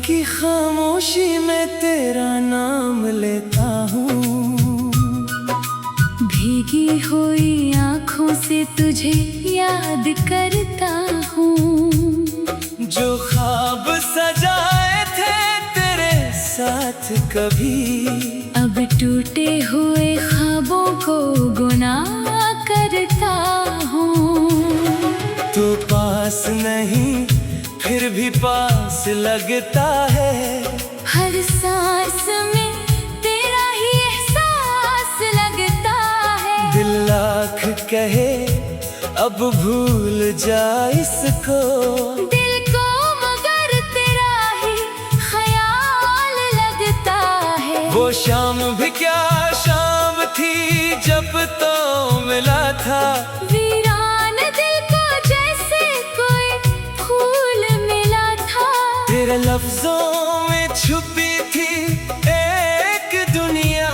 की खामोशी में तेरा नाम लेता हूँ। भीगी हुई आँखों से तुझे याद करता हूँ। जो ख्वाब सजाए थे तेरे साथ कभी, अब टूटे हुए ख्वाबों को गुनाह करता हूँ। तू पास नहीं फिर भी पास लगता है। हर सांस में तेरा ही एहसास लगता है। दिल लाख कहे अब भूल जा इसको, दिल को मगर तेरा ही ख्याल लगता है। वो शाम भी क्या शाम थी जब तो मिला था। वीरान दिल को जैसे कोई फूल मिला था। तेरे लफ्जों में छुपी थी एक दुनिया।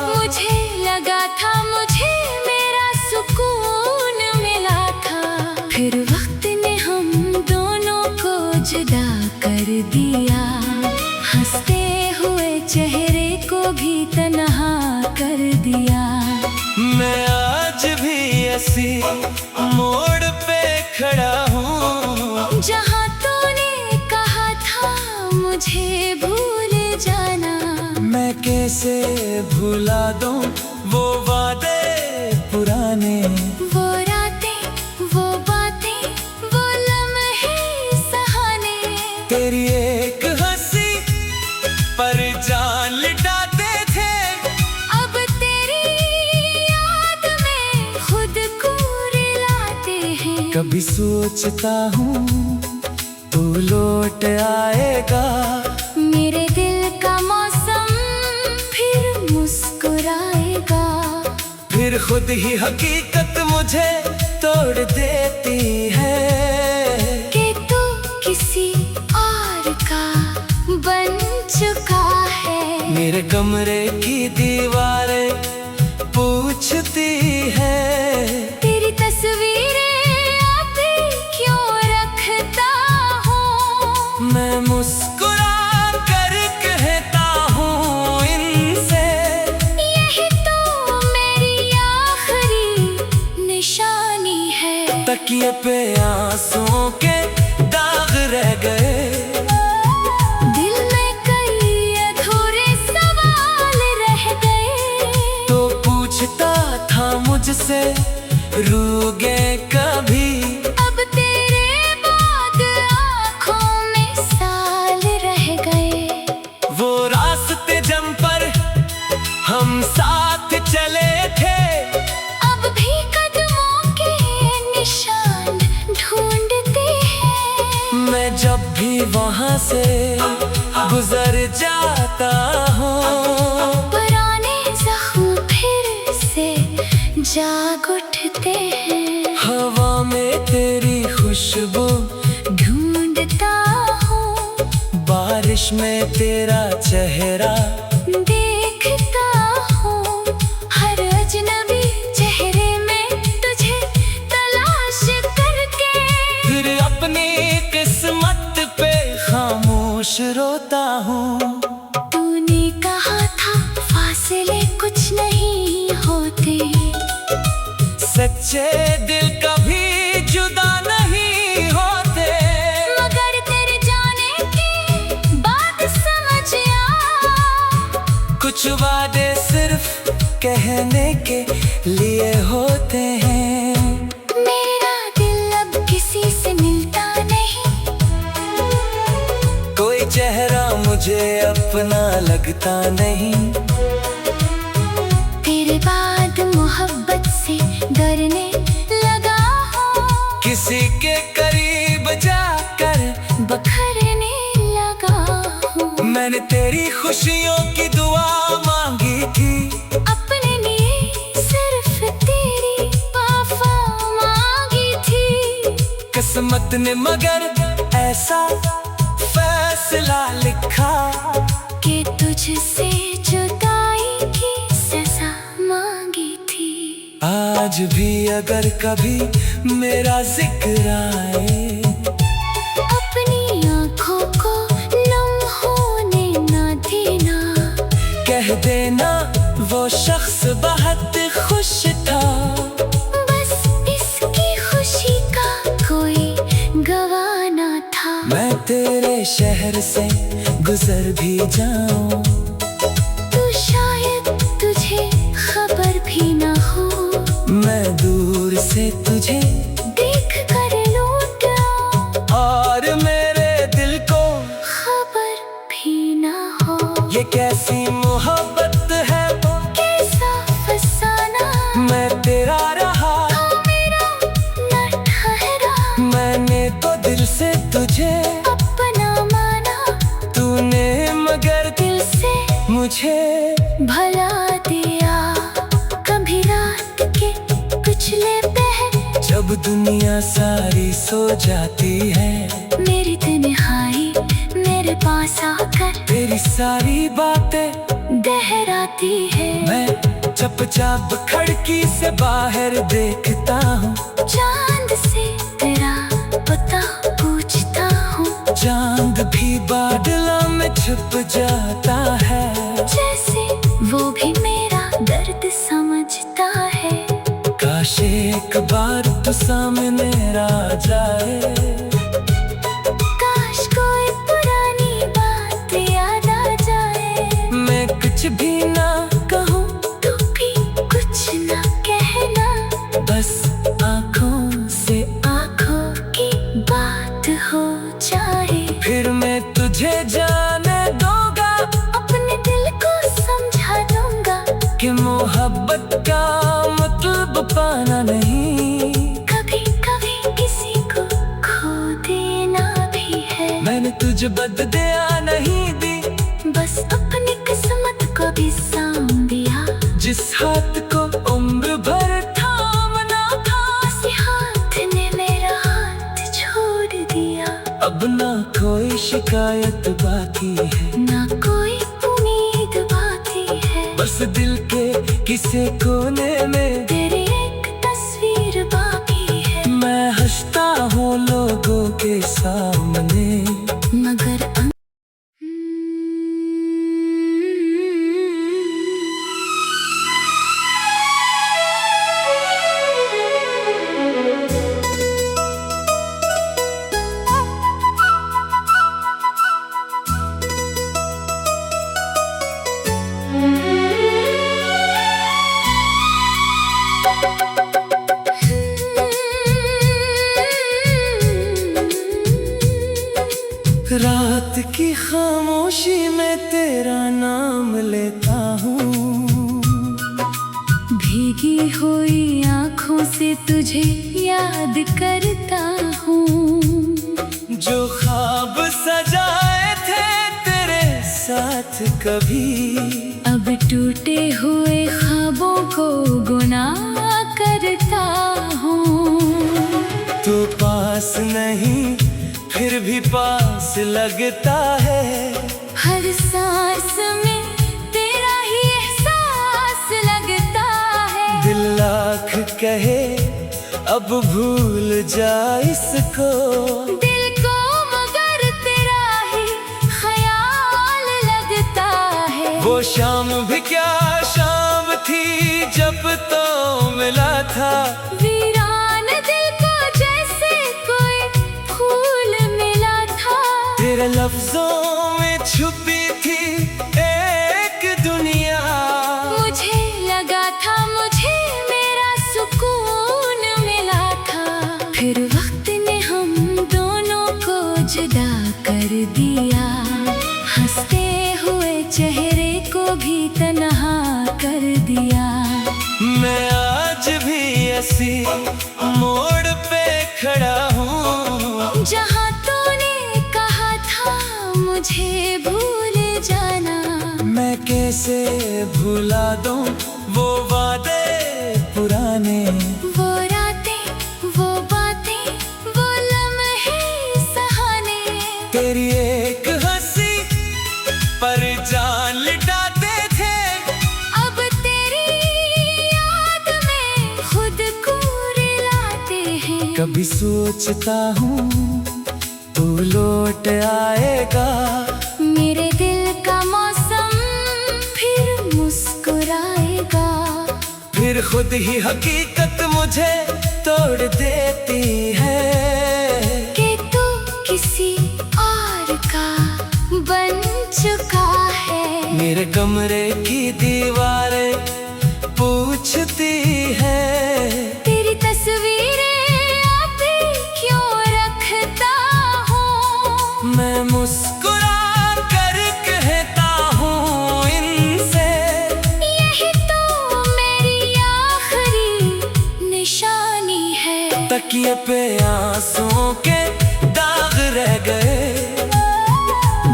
मुझे लगा था मुझे मेरा सुकून मिला था। फिर वक्त ने हम दोनों को जुदा कर दिया। हंसते हुए चेहरे को भी तन्हा कर दिया। मैं आज भी ऐसी मोड़ पे खड़ा हूँ जहाँ तूने कहा था मुझे भूल जाना। मैं कैसे भुला दूँ वो वादे पुराने। वो रातें, वो बातें, वो लम्हे सहाने। तेरी एक हंसी पर जान लिटाते थे। अब तेरी याद में खुद को रुलाते हैं। कभी सोचता हूँ तू लौट आएगा। मेरे दिल का मौसम फिर मुस्कुराएगा। फिर खुद ही हकीकत मुझे तोड़ देती है कि तू किसी और का बन चुका है। मेरे कमरे की दीवारें पूछती है। तेरी तस्वीरें अभी क्यों रखता हूँ। मैं मुस्कुरा कर कहता हूँ इनसे, यही तो मेरी आखिरी निशानी है। तकिए पे आंसुओं के दाग रह गए। दिल में कई अधूरे सवाल रह गए। तो पूछता था मुझसे रूगे कभी। अब तेरे बाद आँखों में साल रह गए। वो रास्ते जम पर हम साथ चले थे। अब भी कदमों के निशान ढूंढते हैं। मैं जब भी वहाँ से गुजर जाता हूँ, पुराने जख्म फिर से जाग उठते हैं। हवा में तेरी खुशबू ढूंढता हूँ, बारिश में तेरा चेहरा देखता हूँ। हर अजनबी चेहरे में तुझे तलाश करके फिर अपनी किस्मत पे खामोश रोता हूँ। तूने कहा था फासले कुछ नहीं होते। सच्चे दिल कभी जुदा नहीं होते। मगर तेरे जाने के बाद समझ आया, कुछ वादे सिर्फ कहने के लिए होते हैं। मेरा दिल अब किसी से मिलता नहीं। कोई चेहरा मुझे अपना लगता नहीं। तेरे बाद मोहब्बत से डरने लगा हूँ। किसी के करीब जाकर बखरने लगा हूँ। मैंने तेरी खुशियों की दुआ मांगी थी। अपने लिए सिर्फ तेरी वफा मांगी थी। किस्मत ने मगर ऐसा फैसला लिखा कि तुझसे जुदाई की सजा मांगी थी। आज भी अगर कभी मेरा जिक्र आए, अपनी आँखों को लम्हा शख्स बहुत खुश था, बस इसकी खुशी का कोई गवाह न था। मैं तेरे शहर से गुजर भी जाऊं तो शायद तुझे खबर भी न हो, मैं दूर से तुझे देख कर लौट आऊं और मेरे दिल को खबर भी न हो। ये कैसी मोहब्बत है, कैसा फसाना, मैं तेरा रहा तू मेरा न ठहरा। मैंने तो दिल से तुझे अपना माना, तूने मगर दिल से मुझे भला दिया। कभी रात के पिछले पहर, जब दुनिया सारी सो जाती है, मेरी तन्हाई मेरे पास आकर तेरी सारी बातें गहराती है। मैं चुपचाप खिड़की से बाहर देखता हूँ, चांद से तेरा पता पूछता हूँ, चांद भी बादलों में छुप जाता है। जैसे वो भी मेरा दर्द समझता है। काश एक बार तो सामने आ जाए, काश कोई पुरानी बात याद आ जाए। मैं कुछ भी ना कहूँ तू भी कुछ न कहना, बस आँखों से आँखों की बात हो जाए। फिर मैं तुझे जाने दूंगा अपने दिल को समझा दूंगा कि मोहब्बत का मतलब पाना नहीं, कभी कभी किसी को खो देना भी है। मैंने तुझे बददिया नहीं दी, बस अपनी किस्मत को भी साम दिया। जिस हाथ को उम्र भर थामना था, उसी हाथ ने मेरा हाथ छोड़ दिया। अब ना कोई शिकायत बाकी है, ना कोई उम्मीद बाकी है। बस दिल के किसी कोने में तेरी एक तस्वीर बाकी है। मैं हंसता हूँ लोगों के सामने, मगर रात की खामोशी में तेरा नाम लेता हूँ, भीगी हुई आँखों से तुझे याद करता हूँ। जो ख्वाब सजाए थे तेरे साथ कभी, अब टूटे हुए ख्वाबों को गुनाह करता हूँ। तू पास नहीं फिर भी पास लगता है, हर सांस में तेरा ही एहसास लगता है। दिल लाख कहे अब भूल जा इसको, दिल को मगर तेरा ही ख्याल लगता है। वो शाम भी क्या शाम थी जब तो मिला था, वीरान दिल को जैसे कोई फूल मिला था। तेरे लफ्जों में छुपी थी एक दुनिया, मुझे लगा था मुझे मेरा सुकून मिला था। फिर वक्त ने हम दोनों को जुदा कर दिया, हंसते हुए चेहरे को भी तन्हा कर दिया। मैं आज भी ऐसी मोड़ पे खड़ा हूँ, जहाँ तूने कहा था मुझे भूल जाना। मैं कैसे भुला दूँ वो वादे पुराने, वो रातें, वो बातें, वो लम्हे सहाने। तेरी एक हंसी पर जान लिटाते थे, अब तेरी याद में खुद को रुलाते हैं। कभी सोचता हूँ तू लौट आएगा, मेरे दिल का मौसम फिर मुस्कुराएगा। फिर खुद ही हकीकत मुझे तोड़ देती है कि तू किसी और का बन चुका है। मेरे कमरे की दीवारें पूछती है, तेरी तस्वीरें अभी क्यों रखता हूँ। मैं मुस्कुरा कर कहता हूँ इनसे, यही तो मेरी आखिरी निशानी है। तकिए पे आंसुओं के दाग रह गए,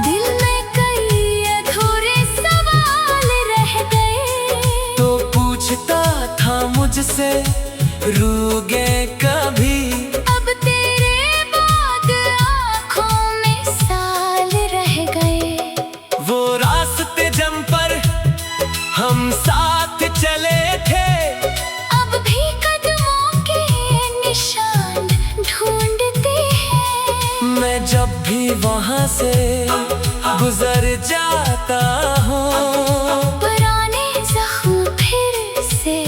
दिल में कई अधूरे सवाल रह गए। तो पूछता था मुझसे रूगे कभी, अब तेरे बाद आँखों में साल रह गए। वो रास्ते जम पर हम साथ चले थे, अब भी कदमों के निशान ढूंढते हैं। मैं जब भी वहां से गुजर जाता हूँ, पुराने जख्म फिर से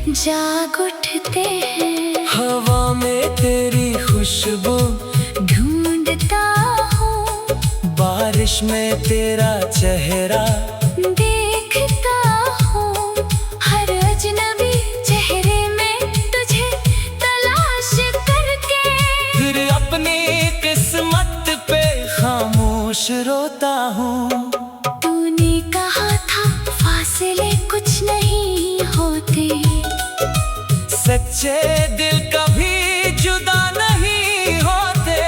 जाग उठते हैं। हवा में तेरी खुशबू ढूंढता हूँ, बारिश में तेरा चेहरा, देखता हूँ हर अजनबी चेहरे में तुझे तलाश करके। फिर अपनी किस्मत पे खामोश रोता हूँ। तूने कहा था फासले कुछ नहीं होते, सच्चे दिल कभी जुदा नहीं होते,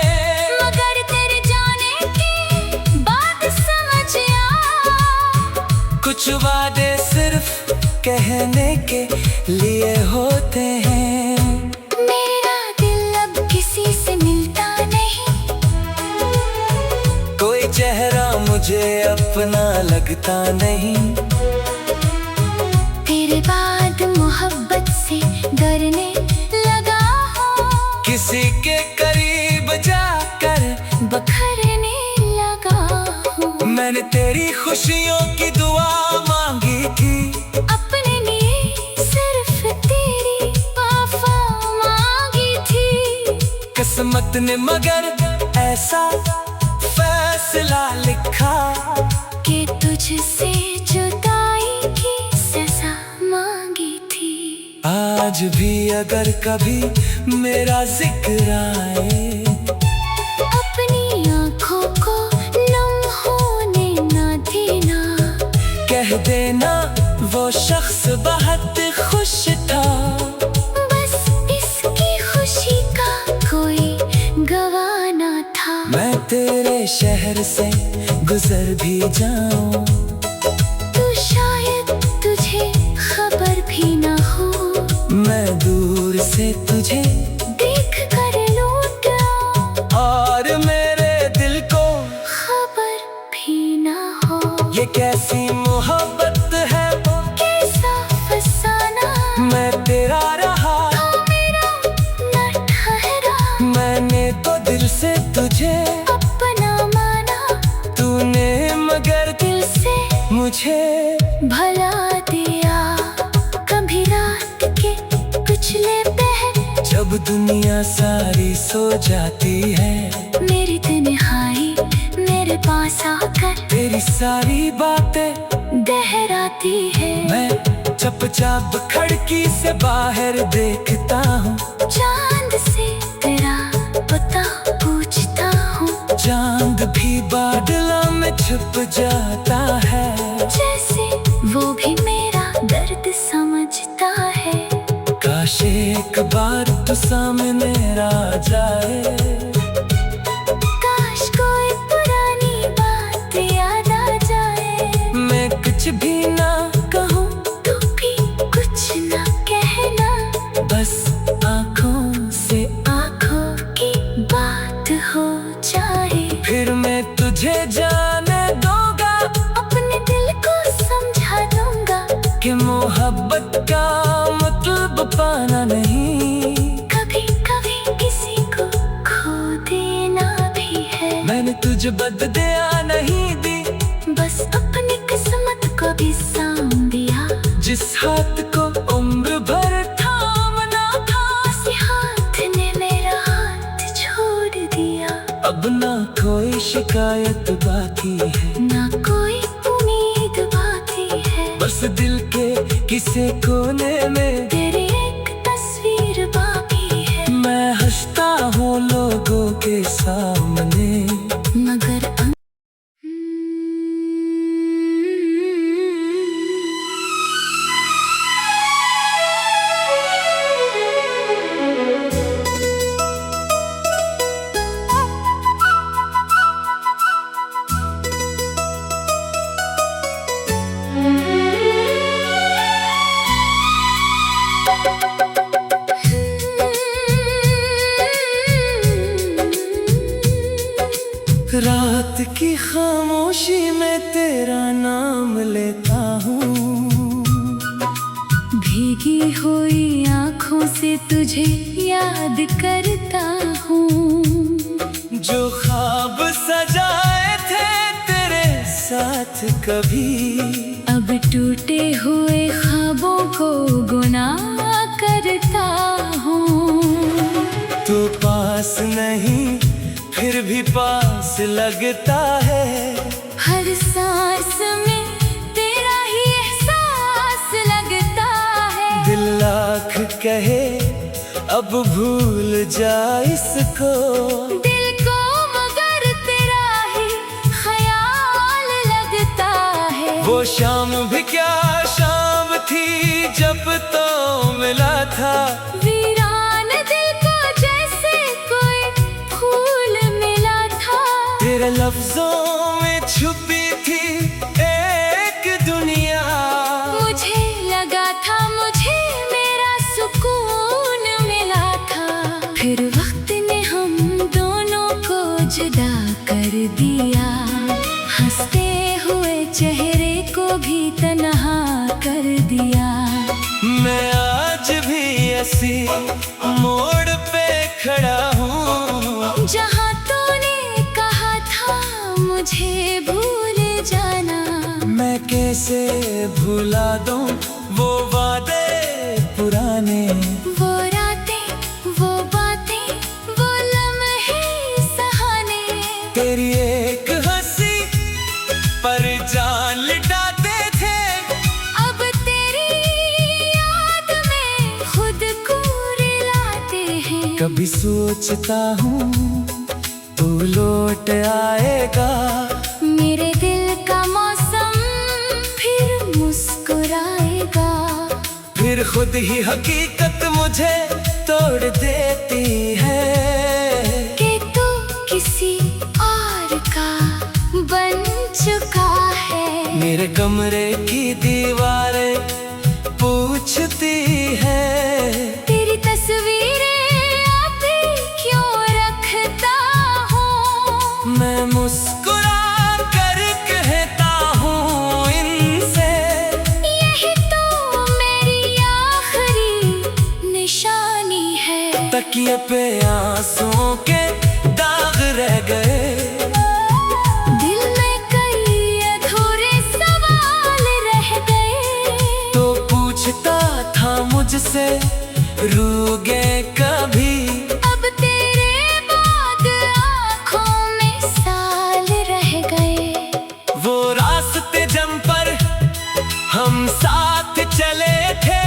मगर तेरे जाने के बाद समझ आया, कुछ वादे सिर्फ कहने के लिए होते हैं। मेरा दिल अब किसी से मिलता नहीं, कोई चेहरा मुझे अपना लगता नहीं, तेरे बाद मोहब्बत से डरने लगा हूँ। किसी के करीब जाकर बखरने लगा हूँ। मैंने तेरी खुशियों की दुआ मांगी थी, अपने लिए सिर्फ तेरी वफा मांगी थी। किस्मत ने मगर ऐसा फैसला लिखा कि तुझसे जुदाई की सजा मांगी थी। आज भी अगर कभी मेरा जिक्र आए, अपनी आँखों को नम होने ना देना, कह देना वो शख्स बहुत खुश था, बस इसकी खुशी का कोई गवाह ना था। मैं तेरे शहर से गुजर भी जाऊं, तू शायद तुझे खबर भी ना हो, मैं दूर से तुझे देख कर लौट आऊं, और मेरे दिल को खबर भी ना हो। ये कैसी मोहब्बत है, कैसा फसाना, मैं तेरा रहा, तू मेरा न ठहरा। मैंने तो दिल से तुझे अपना माना, तूने मगर दिल से मुझे भला दिया। कभी रात के पिछले पहर, जब दुनिया सारी सो जाती है, मेरी तन्हाई मेरे पास आकर तेरी सारी बातें दोहराती है। मैं चुपचाप खिड़की से बाहर देखता हूँ, चांद से तेरा पता पूछता हूँ, चांद भी बादलों में छुप जाता है, जैसे वो भी मेरा दर्द समझता है। काश एक बार तो सामने आ जाए, काश कोई पुरानी बात याद आ जाए। मैं कुछ भी ना कहूँ, तू भी कुछ न कहना, बस आँखों से आँखों की बात हो जाए। फिर मैं तुझे जाने दूंगा, अपने दिल को समझा दूंगा कि मोहब्बत का मतलब पाना नहीं, कभी कभी किसी को खो देना भी है। मैंने तुझे बददिया नहीं दी, बस अपनी किस्मत को भी साम दिया। जिस हाथ को उम्र भर शिकायत बाकी है, ना कोई उम्मीद बाकी है। बस दिल के किसी कोने में तेरी एक तस्वीर बाकी है। मैं हंसता हूँ लोगों के सामने, मगर रात की खामोशी में तेरा नाम लेता हूँ, भीगी हुई आँखों से तुझे याद करता हूँ। जो ख्वाब सजाए थे तेरे साथ कभी, अब टूटे हुए ख्वाबों को गुनाह करता हूँ। तू पास नहीं फिर भी पास लगता है, हर सांस में तेरा ही एहसास लगता है। दिल लाख कहे अब भूल जा इसको, दिल को मगर तेरा ही ख्याल लगता है। वो शाम भी क्या शाम थी जब तो मिला था, वीरान दिल को जैसे कोई फूल मिला था। तेरे लफ्जों में छुपी थी एक दुनिया, मुझे लगा था मुझे मेरा सुकून मिला था। फिर वक्त ने हम दोनों को जुदा कर दिया, हंसते हुए चेहरे को भी तन्हा कर दिया। मैं आज भी ऐसी मोड़ पे खड़ा हूँ, जहाँ तूने कहा था मुझे भूल जाना। मैं कैसे भुला दूँ वो वादे पुराने, वो रातें, वो बातें, वो लम्हे सहाने। तेरी एक हंसी पर जान लुटाते थे, अब तेरी याद में खुद को रुलाते हैं। कभी सोचता हूँ तू लौट आएगा, मेरे दिल का मौसम फिर मुस्कुराएगा। फिर खुद ही हकीकत मुझे तोड़ देती है, कि तू किसी और का बन चुका है। मेरे कमरे की दीवारें पूछती है, तेरी तस्वीरें अभी क्यों रखता हूँ। मैं मुस्कुरा कर कहता हूँ इनसे, यही तो मेरी आखिरी निशानी है। तकिए पे आंसुओं के दाग रह गए, दिल में कई अधूरे सवाल रह गए। तो पूछता था मुझसे रूगे कभी, अब तेरे बाद आँखों में साल रह गए। वो रास्ते जम पर हम साथ चले थे,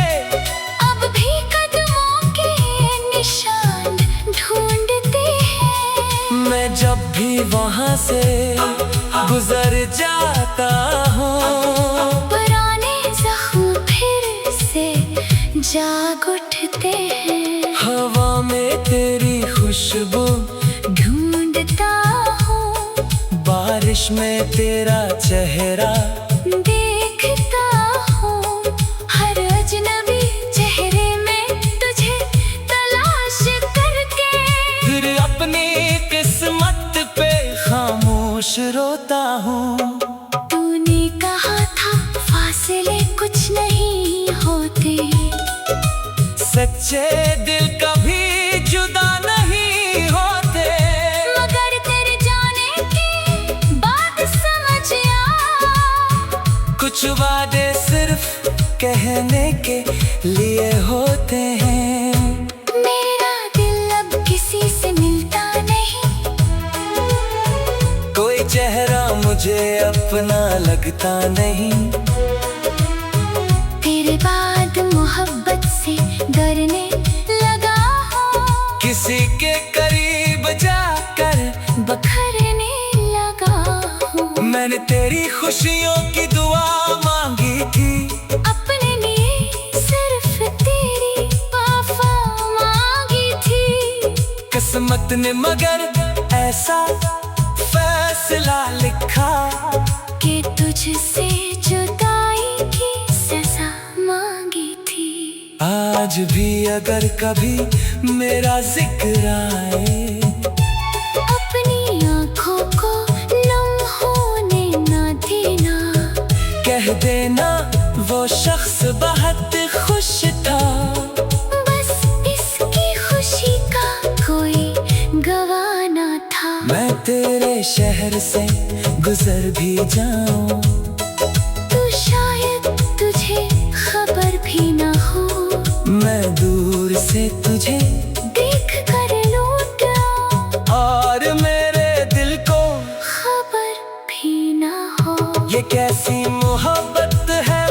अब भी कदमों के निशान ढूंढते हैं। मैं जब भी वहाँ से गुजर जाता हूँ, पुराने जख्म फिर से जाग उठते हैं। हवा में तेरी खुशबू ढूंढता हूँ, बारिश में तेरा चेहरा देखता हूँ। हर अजनबी चेहरे में तुझे तलाश करके, फिर अपनी किस्मत पे खामोश रोता हूँ। तूने कहा था फासले कुछ नहीं होते, सच्चे दिल कभी जुदा नहीं होते, मगर तेरे जाने के बाद समझ आया, कुछ वादे सिर्फ कहने के लिए होते हैं। मेरा दिल अब किसी से मिलता नहीं, कोई मुझे अपना लगता नहीं। तेरे बाद मोहब्बत से डरने लगा हूँ, किसी के करीब जाकर बखरने लगा हूँ। मैंने तेरी खुशियों की दुआ मांगी थी, अपने लिए सिर्फ तेरी वफा मांगी थी। किस्मत ने मगर ऐसा फैसला लिखा कि तुझसे जुदाई की सजा मांगी थी। आज भी अगर कभी मेरा जिक्र आए, अपनी आँखों को नम होने ना देना। कह देना वो शख्स बहुत खुश था, बस इसकी खुशी का कोई गवाह ना था। मैं तेरे शहर से गुजर भी जाऊं, तू शायद तुझे खबर भी ना हो। मैं दूर से तुझे देख कर लौट आऊं, और मेरे दिल को खबर भी ना हो। ये कैसी मोहब्बत है,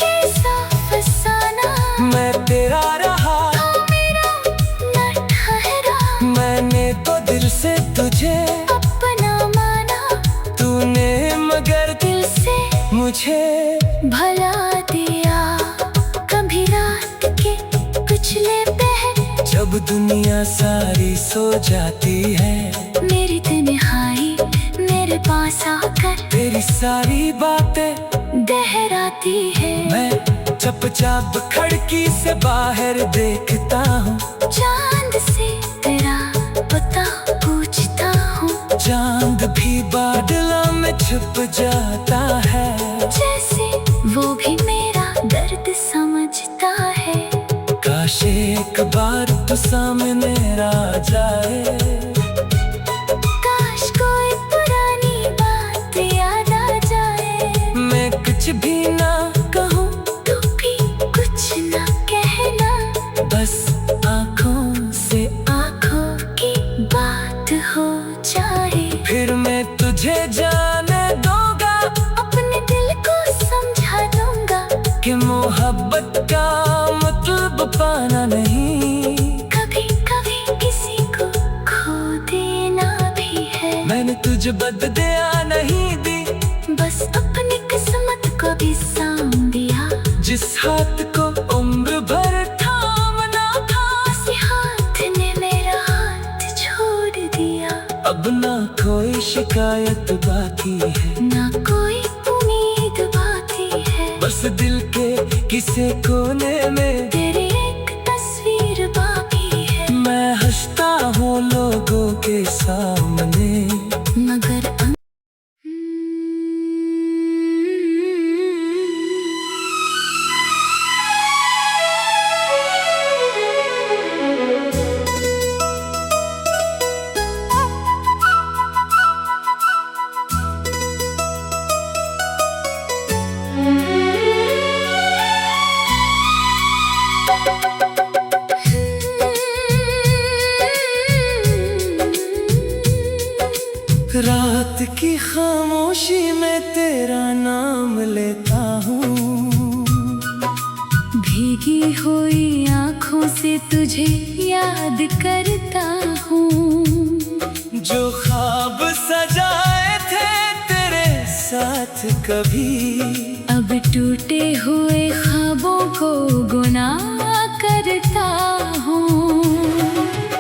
कैसा फसाना, मैं तेरा रहा, तू मेरा न ठहरा। मैंने तो दिल से तुझे अपना माना, तूने मगर दिल से मुझे भला दिया। कभी रात के पिछले पहर, जब दुनिया सारी सो जाती है, मेरी तन्हाई मेरे पास आकर तेरी सारी बातें दोहराती है। मैं चुपचाप खिड़की से बाहर देखता हूँ, चांद से तेरा पता पूछता हूँ। चांद भी बादलों में छुप जाता है, जैसे वो भी मेरा दर्द समझता है। काश एक बार तो सामने आ जाए, काश कोई पुरानी बात याद आ जाए। मैं कुछ भी ना कहूँ, तू भी कुछ न कहना, बस आँखों से आँखों की बात हो जाए। फिर मैं तुझे जाने दूंगा, अपने दिल को समझा दूंगा कि मोहब्बत का मतलब पाना नहीं, कभी कभी किसी को खो देना भी है। मैंने तुझे बददिया नहीं दी, बस अपनी किस्मत को भी साम दिया। जिस हाथ को उम्र भर थामना था, उसी हाथ ने मेरा हाथ छोड़ दिया। अब ना कोई शिकायत बाकी है, ना कोई उम्मीद बाकी है। बस दिल के किसी कोने में तेरी एक तस्वीर बाकी है। मैं हंसता हूँ लोगों के सामने, मगर रात की खामोशी में तेरा नाम लेता हूँ, भीगी हुई आँखों से तुझे याद करता हूँ। जो ख्वाब सजाए थे तेरे साथ कभी, अब टूटे हुए ख्वाबों को गुनाह करता हूँ।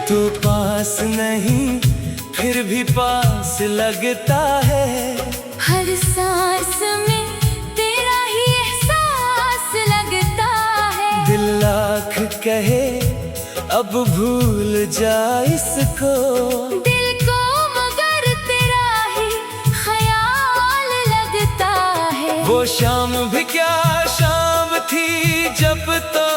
तू पास नहीं फिर भी पास लगता है, हर सांस में तेरा ही एहसास लगता है। दिल लाख कहे अब भूल जा इसको, दिल को मगर तेरा ही ख्याल लगता है। वो शाम भी क्या शाम थी जब तो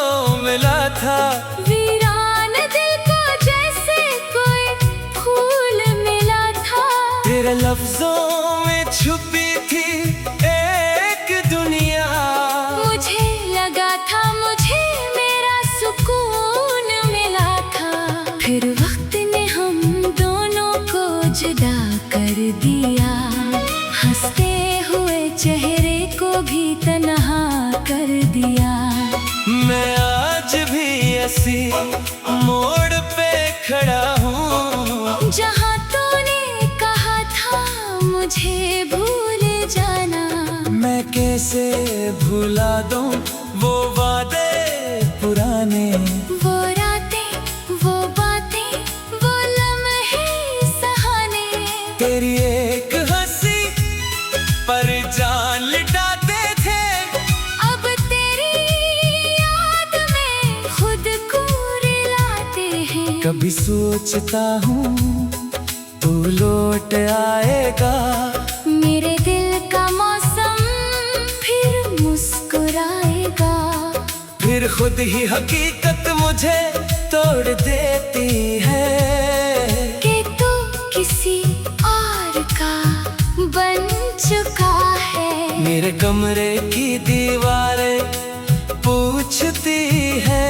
मिला था, वीरान दिल को जैसे कोई फूल मिला था। तेरे लफ्जों में छुपी थी एक दुनिया, मुझे लगा था मुझे मेरा सुकून मिला था। फिर वक्त ने हम दोनों को जुदा कर दिया। हंसते चेहरे को भी तन्हा कर दिया। मैं आज भी ऐसी मोड़ पे खड़ा हूँ जहाँ तूने कहा था मुझे भूल जाना। मैं कैसे भुला दूँ वो वादे पुराने, वो रातें, वो बातें, वो लम्हे सहाने। तेरी एक हंसी पर जान लुटाते थे। अब तेरी याद में खुद को रुलाते हैं। कभी सोचता हूँ तू लौट आएगा, मेरे दिल का मौसम फिर मुस्कुराएगा। फिर खुद ही हकीकत मुझे तोड़ देती है कि तू किसी और का बन चुका है। मेरे कमरे की दीवारें पूछती है,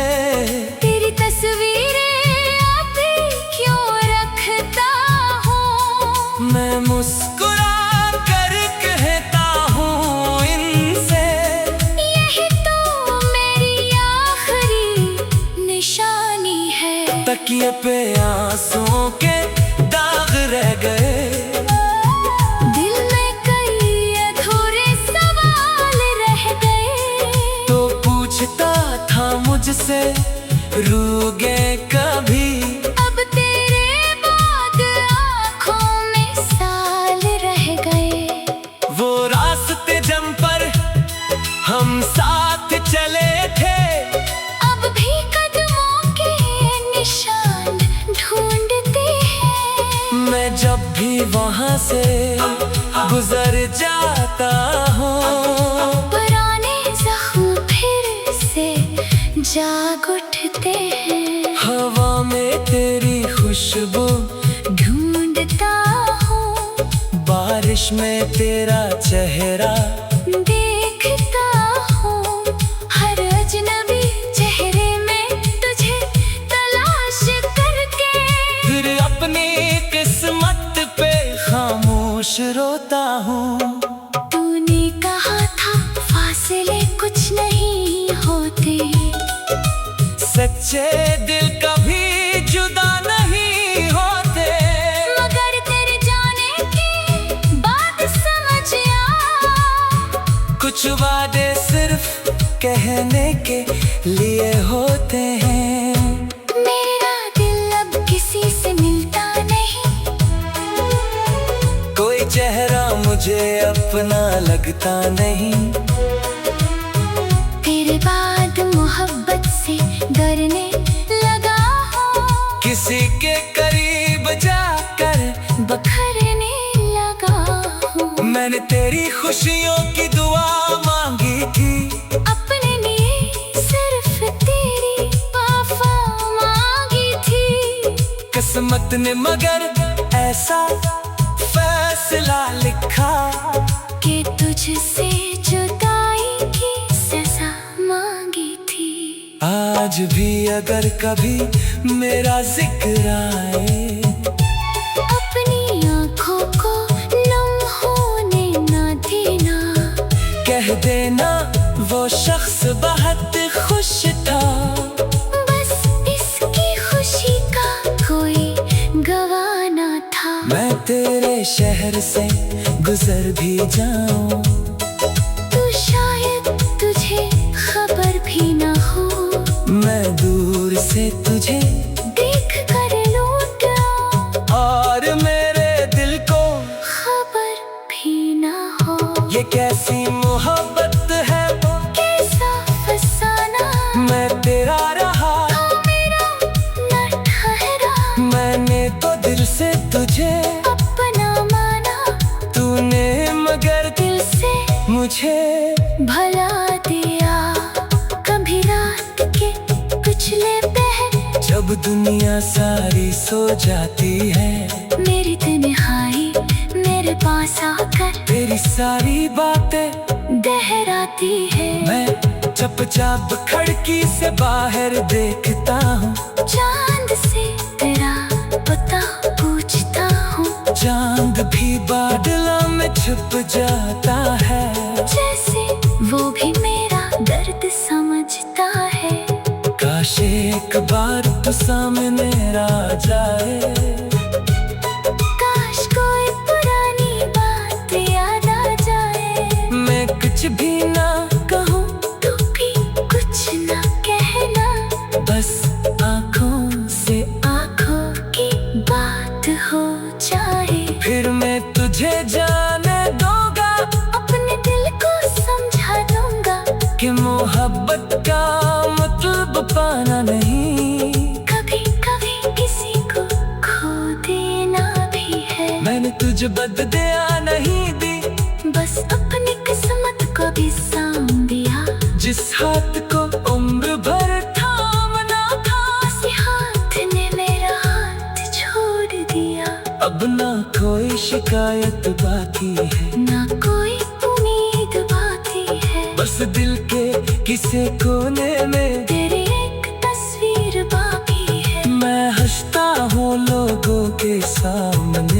तेरी तस्वीरें अभी क्यों रखता हूँ। मैं मुस्कुरा कर कहता हूँ इनसे, यही तो मेरी आखिरी निशानी है। तकिए पे आंसुओं के दाग रह गए। दिल में कई अधूरे सवाल रह गए। तो पूछता था मुझसे रूगे कभी, अब तेरे बाद आँखों में साल रह गए। वो रास्ते जम पर हम साथ चले थे। अब भी कदमों के निशान ढूंढते हैं। मैं जब भी वहाँ से गुजर जाता हूँ, पुराने जख्म फिर से जाग उठते हैं। हवा में तेरी खुशबू ढूंढता हूँ, बारिश में तेरा चेहरा देखता हूँ। हर अजनबी चेहरे में तुझे तलाश करके फिर अपनी किस्मत पे खामोश रोता हूँ। तूने कहा था फासले कुछ नहीं होते। सच्चे दिल कभी जुदा नहीं होते। मगर तेरे जाने के बाद समझ आया, कुछ वादे सिर्फ कहने के लिए होते हैं। मेरा दिल अब किसी से मिलता नहीं। कोई चेहरा मुझे अपना लगता नहीं। तेरे बाद मोहब्बत से डरने लगा हूँ। किसी के करीब जाकर बखरने लगा हूँ। मैंने तेरी खुशियों की दुआ मांगी थी। अपने लिए सिर्फ तेरी वफा मांगी थी। किस्मत ने मगर ऐसा फैसला लिखा कि तुझसे जुदाई की सजा मांगी थी। आज भी अगर कभी मेरा जिक्र आए, अपनी आँखों को नम होने ना देना। कह देना वो शख्स बहुत खुश था। बस इसकी खुशी का कोई गवाह ना था। मैं तेरे शहर से गुजर भी जाऊं, तू शायद तुझे खबर भी ना हो। मैं दूर से तुझे देख कर लौट आऊं, और मेरे दिल को खबर भी ना हो। ये कैसी मोहब्बत है, कैसा फसाना। मैं तेरा रहा, तू मेरा न ठहरा। मैंने तो दिल से तुझे अपना माना, तूने मगर दिल से मुझे भला दिया। कभी रात के पिछले पहर, जब दुनिया सारी सो जाती है, मेरी तन्हाई मेरे पास आकर तेरी सारी बातें दोहराती है। मैं चुपचाप खिड़की से बाहर देखता हूँ। चांद से तेरा पता पूछता हूँ। चांद भी बादलों में छुप जाता है। सामने आ जाए। काश कोई पुरानी बात याद आ जाए। मैं कुछ भी ना कहूँ, तू भी कुछ ना कहना, बस आँखों से आँखों की बात हो जाए। फिर मैं तुझे जाने दूंगा, अपने दिल को समझा दूंगा कि मोहब्बत का मतलब पाना नहीं, कभी कभी किसी को खो देना भी है। मैंने तुझे बददिया नहीं दी, बस अपनी किस्मत को भी साम दिया। जिस हाथ को उम्र भर थामना था, उसी हाथ ने मेरा हाथ छोड़ दिया। अब ना कोई शिकायत बाकी है, ना कोई उम्मीद बाकी है। बस दिल के किसी कोने में तेरी एक तस्वीर बाकी है। मैं हंसता हूँ लोगों के सामने।